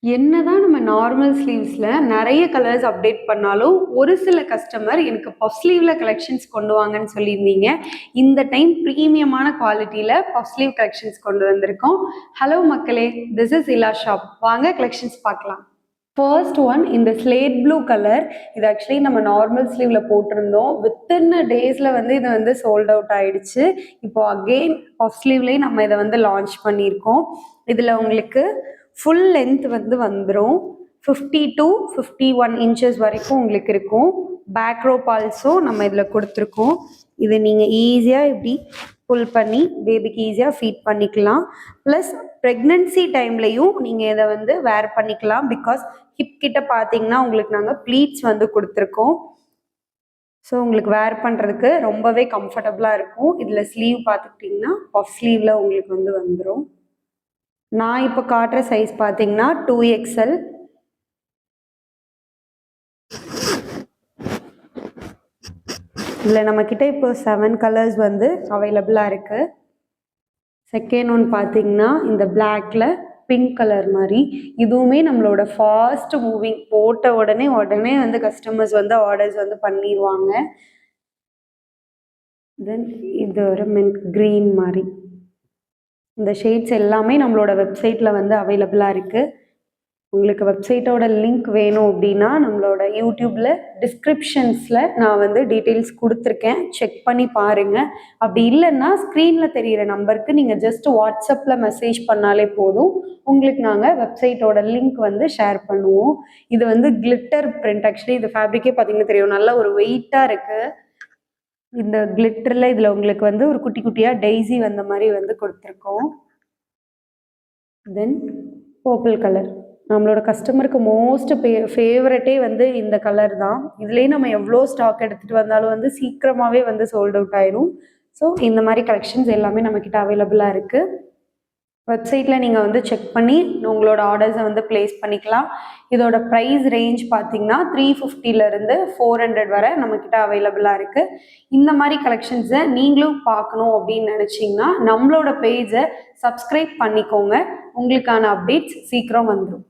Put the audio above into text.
என்னதான் நம்ம நார்மல் ஸ்லீவ்ஸ்ல நெறைய கலர்ஸ் அப்டேட் பண்ணாலும், ஒரு சில கஸ்டமர் எனக்கு பஃப் ஸ்லீவ்ல கலெக்ஷன்ஸ் கொண்டு வாங்கன்னு சொல்லியிருந்தீங்க. இந்த டைம் பிரீமியமான குவாலிட்டில பஃப் ஸ்லீவ் கலெக்ஷன்ஸ் கொண்டு வந்திருக்கோம். ஹலோ மக்களே! This is Ila shop. வாங்க கலெக்ஷன்ஸ் பார்க்கலாம். ஃபர்ஸ்ட் ஒன் இந்த ஸ்லேட் ப்ளூ கலர். இது ஆக்சுவலி நம்ம நார்மல் ஸ்லீவ்ல போட்டிருந்தோம். வித்தின் டேஸ்ல வந்து இது வந்து சோல்ட் அவுட் ஆயிடுச்சு. இப்போ அகெயின் பஃப் ஸ்லீவ்லயே நம்ம இத வந்து லான்ச் பண்ணியிருக்கோம். இதுல உங்களுக்கு ஃபுல் லென்த் வந்து வந்துரும். 50 to 51 இன்ச்சஸ் வரைக்கும் உங்களுக்கு இருக்கும். பேக் ரோப் ஆல்சோ நம்ம இதுல குடுத்துருக்கோம். இத நீங்க ஈஸியா இப்படி புல் பண்ணி பேபிக்கு ஈஸியா ஃபீட் பண்ணிக்கலாம். ப்ளஸ் ப்ரெக்னன்சி டைம்லயும் நீங்க இத வந்து வேர் பண்ணிக்கலாம். பிகாஸ் ஹிப் கிட்ட பார்த்தீங்கன்னா உங்களுக்கு நாங்க ப்ளீட்ஸ் வந்து குடுத்துருக்கோம். ஸோ உங்களுக்கு வேர் பண்றதுக்கு ரொம்பவே கம்ஃபர்டபுளா இருக்கும். இதுல ஸ்லீவ் பார்த்துக்கிட்டிங்கன்னா பஃப் ஸ்லீவ்ல உங்களுக்கு வந்து வந்துரும். நான் இப்போ காட்டுற சைஸ் பார்த்தீங்கன்னா 2XL. இதில் நம்மக்கிட்ட இப்போ 7 கலர்ஸ் வந்து அவைலபிளாக இருக்குது. செகண்ட் ஒன் பார்த்தீங்கன்னா இந்த பிளாக்ல பிங்க் கலர் மாதிரி, இதுவுமே நம்மளோட ஃபாஸ்ட் மூவிங், போட்ட உடனே வந்து கஸ்டமர்ஸ் வந்து ஆர்டர்ஸ் வந்து பண்ணிடுவாங்க. தென் இது ஒரு மின்ட் க்ரீன் மாதிரி. இந்த ஷேட்ஸ் எல்லாமே நம்மளோட வெப்சைட்டில் வந்து அவைலபிளாக இருக்குது. உங்களுக்கு வெப்சைட்டோட லிங்க் வேணும் அப்படின்னா நம்மளோட யூடியூப்பில் டிஸ்கிரிப்ஷன்ஸில் நான் வந்து டீட்டெயில்ஸ் கொடுத்துருக்கேன், செக் பண்ணி பாருங்கள். அப்படி இல்லைன்னா ஸ்க்ரீனில் தெரிகிற நம்பருக்கு நீங்கள் ஜஸ்ட் வாட்ஸ்அப்பில் மெசேஜ் பண்ணாலே போதும், உங்களுக்கு நாங்கள் வெப்சைட்டோட லிங்க் வந்து ஷேர் பண்ணுவோம். இது வந்து கிளிட்டர் பிரிண்ட். ஆக்சுவலி இது ஃபேப்ரிக்கே பார்த்தீங்கன்னா தெரியும், நல்ல ஒரு வெயிட்டாக இருக்குது. இந்த கிளிட்டரில் இதில் உங்களுக்கு வந்து ஒரு குட்டி குட்டியாக டெய்ஸி வந்த மாதிரி வந்து கொடுத்துருக்கோம். தென் பர்பிள் கலர் நம்மளோட கஸ்டமருக்கு மோஸ்ட் ஃபேவரட்டே வந்து இந்த கலர் தான். இதுலேயே நம்ம எவ்வளோ ஸ்டாக் எடுத்துகிட்டு வந்தாலும் வந்து சீக்கிரமாகவே வந்து சோல்ட் அவுட் ஆயிரும். ஸோ இந்த மாதிரி கலெக்ஷன்ஸ் எல்லாமே நம்மக்கிட்ட அவைலபிளாக இருக்குது. வெப்சைட்டில் நீங்கள் வந்து செக் பண்ணி உங்களோட ஆர்டர்ஸை வந்து ப்ளேஸ் பண்ணிக்கலாம். இதோட ப்ரைஸ் ரேஞ்ச் பார்த்தீங்கன்னா 350லேருந்து 400 வரை நம்மக்கிட்ட அவைலபிளாக இருக்குது. இந்த மாதிரி கலெக்ஷன்ஸை நீங்களும் பார்க்கணும் அப்படின்னு நினச்சிங்கன்னா நம்மளோட பேஜை சப்ஸ்கிரைப் பண்ணிக்கோங்க. உங்களுக்கான அப்டேட்ஸ் சீக்கிரம் வந்துடும்.